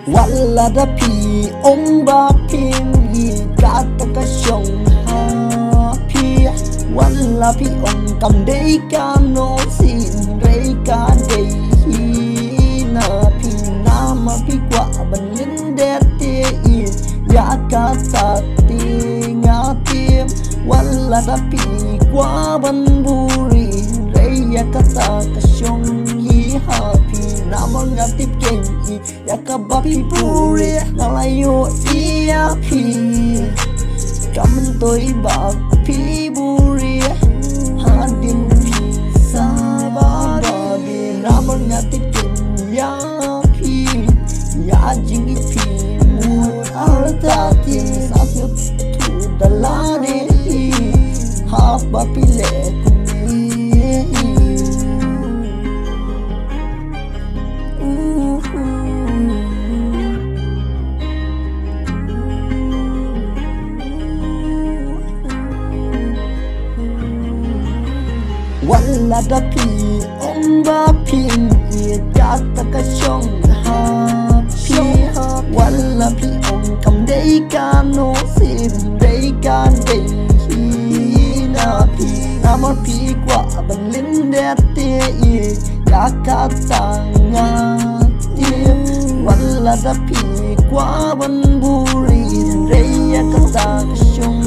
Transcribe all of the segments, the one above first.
Wala da pi ông ba pin yi kata ka shong happy Wala pi ông cầm day ka no sin ray ka day na pi nama pi kwa ban lin de te yi ya ka sa ti nga tim Wala da pi kwa ban buri ray ya ka sa ka shong yi happy Nama nga tip ken i Yakabapi puri Nalayo iapi Kamen tôi bạc pi buri Hadin pi sababi Nama nga tip ken yapi Ya jingi pi Mut artati Sapyo tu dalane Haba pile kuni Wala da pi ông ba pin ye kata ka shong happy Wala pi ông cầm day ka no sim day ka day na pi Nama pi kwa ban lin de te ye ya kata nga tim Wala da pi kwa ban buri ray ya kata ka shong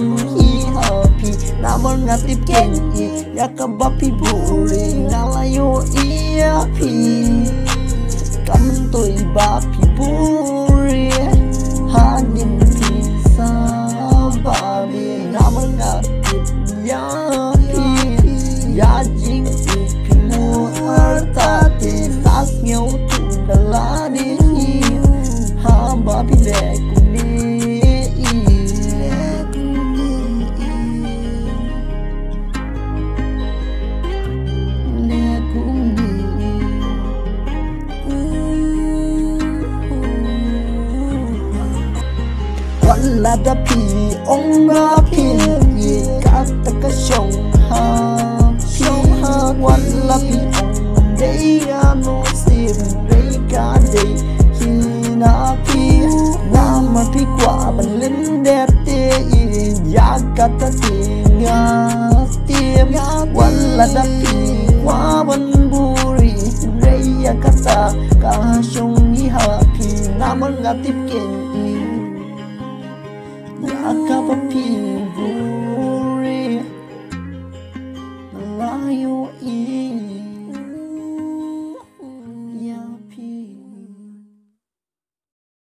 happy Nama nga tip ken i Yakabapi buri Nalayo iapi Kamen tôi bapi buri Hanin pi sababi Nama nga tip yapi Ya jing pi mu artati Sas nhau tu dalani Hamba pi lekuni Wala da pi ông ba pin ye kata ka shong happy Wala pi ông day no sim ray ka day hina pi Nama pi kwa ban lin de te ya kata tinga tim Wala da pi kwa ban buri ray ya kata ka shong happy Nama nga tip ken Yakabapi buri Nalayo i